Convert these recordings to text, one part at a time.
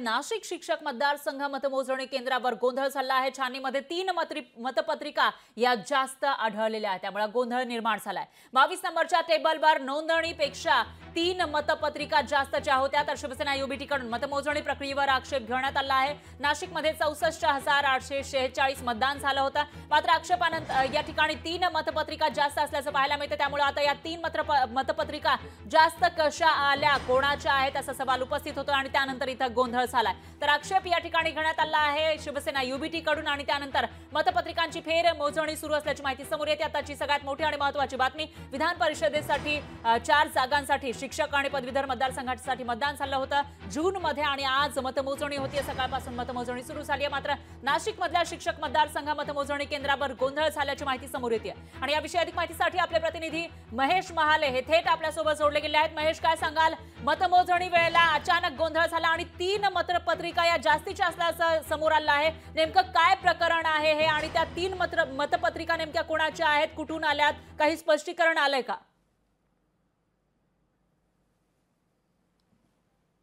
नाशिक शिक्षक मतदारसंघ मतमोजणी केंद्रावर गोंधळ झाला आहे। छाननीमध्ये 3 मतपत्रिका या जास्त आढळलेल्या आहेत, त्यामुळे गोंधळ निर्माण झालाय। 22 नंबरच्या टेबलवर नोंदणीपेक्षा 3 मतपत्रिका जास्तच्या होत्या, तर शिवसेना युबीटी कडून मतमोजणी प्रक्रियेवर आक्षेप घेण्यात आला आहे। नाशिकमध्ये 64,846 मतदान झालं होतं, मात्र आक्षेपानंतर या ठिकाणी 3 मतपत्रिका जास्त असल्याचं पाहायला मिळतं। त्यामुळे आता या 3 मतपत्रिका जास्त कशा आल्या, कोणाच्या आहेत असा सवाल उपस्थित होतो आणि त्यानंतर इथं गोंधळ झालाय। तर आक्षेप या ठिकाणी घेण्यात आला आहे शिवसेना युबीटी कडून आणि त्यानंतर मतपत्रिकांची फेर मोजणी सुरू असल्याची माहिती समोर येते। आताची सगळ्यात मोठी आणि महत्त्वाची बातमी, विधान परिषदेसाठी 4 जागांसाठी शिक्षक आणि पदवीधर मतदारसंघासाठी मतदान झालं होतं जून मध्ये आणि आज मतमोजणी होती। सकाळपासून मतमोजणी सुरू झाली आहे, मात्र नाशिक मधल्या शिक्षक मतदारसंघ मतमोजणी केंद्रावर गोंधळ झाल्याची माहिती समोर येते आणि याविषयी अधिक माहितीसाठी आपले प्रतिनिधी महेश महाले हे थेट आपल्या सोबत जोडले गेले आहेत। महेश, काय सांगाल, मतमोजणी वेळेला अचानक गोंधळ झाला आणि 3 मतपत्रिका या जास्तीच्या असल्याचं समोर आलं आहे। नेमकं काय प्रकरण आहे हे आणि त्या 3 मतपत्रिका नेमक्या कोणाच्या आहेत, कुठून आल्यात, काही स्पष्टीकरण आलंय का?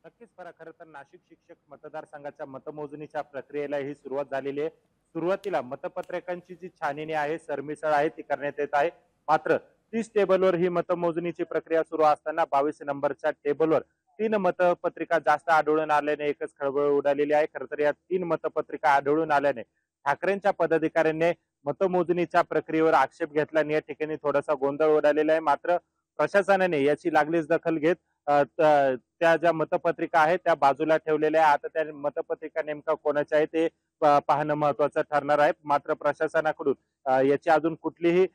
नक्कीच खरं तर नाशिक शिक्षक मतदारसंघाच्या मतमोजणीच्या प्रक्रियेला ही सुरुवात झालेली आहे। सुरुवातीला मतपत्रिकांची जी छाननी आहे, सरमिसळ आहे, ती करण्यात येत आहे। मात्र 30 टेबलवर ही मतमोजणीची प्रक्रिया सुरू असताना 22 नंबरच्या टेबलवर 3 मतपत्रिका जास्त आढळून आल्याने एकच खळबळ उडालेली आहे। खरं तर या 3 मतपत्रिका आढळून आल्याने ठाकरेंच्या पदाधिकाऱ्यांनी मतमोजणीच्या प्रक्रियेवर आक्षेप घेतला आणि या ठिकाणी थोडासा गोंधळ उडालेला आहे। मात्र प्रशासनाने याची लागलीच दखल घेत त्या ज्या मतपत्रिका आहेत त्या बाजूला ठेवलेल्या आहे। आता त्या मतपत्रिका नेमका कोणाच्या आहे ते पाहणं महत्त्वाचं ठरणार आहे। मात्र प्रशासनाकडून याची अजून कुठलीही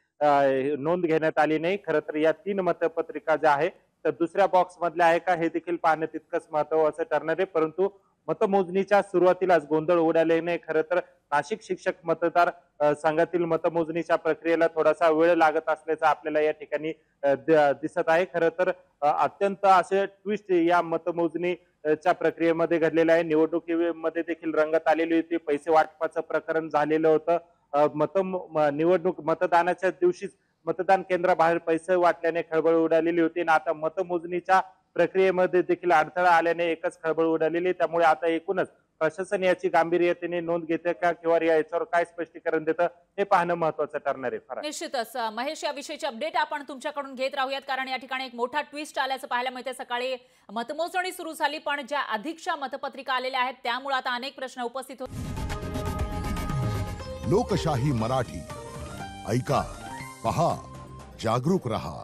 नोंद घेण्यात आली नाही। खरं तर या 3 मतपत्रिका ज्या आहे तर दुसऱ्या बॉक्स मधल्या आहे का हे देखील पाहणं तितकंच महत्त्वाचं ठरणार आहे। परंतु मतमोजणीच्या सुरुवातीलाच गोंधळ उडाल्याने खरं तर नाशिक शिक्षक मतदार संघातील मतमोजणीच्या प्रक्रियेला थोडासा वेळ लागत असल्याचं आपल्याला या ठिकाणी दिसत आहे। खरं तर अत्यंत असे ट्विस्ट या मतमोजणीच्या प्रक्रियेमध्ये घडलेले आहे। निवडणुकीमध्ये देखील रंगत आलेली होती, पैसे वाटपाचं प्रकरण झालेलं होतं। निवडणूक मतदानाच्या दिवशीच मतदान केंद्राबाहेर पैसे वाटल्याने खळबळ उडालेली होती आणि आता मतमोजणीच्या प्रक्रियेमध्ये देखील अडथळा आल्याने एकच खळबळ उडालेली। त्यामुळे आता एकूणच प्रशासन याची गांभीर्याने नोंद घेते का किंवा याच्यावर काय स्पष्टीकरण देतं हे पाहणं महत्त्वाचं ठरणार आहे। निश्चितच महेश, या विषयीची अपडेट आपण तुमच्याकडून घेत राहूयात, कारण या ठिकाणी एक मोठा ट्विस्ट आल्याचं पाहायला मिळते। सकाळी मतमोजणी सुरू झाली, पण ज्या अधिकच्या मतपत्रिका आलेल्या आहेत त्यामुळे आता अनेक प्रश्न उपस्थित होत। लोकशाही मराठी ऐका, पहा, जागरूक रहा।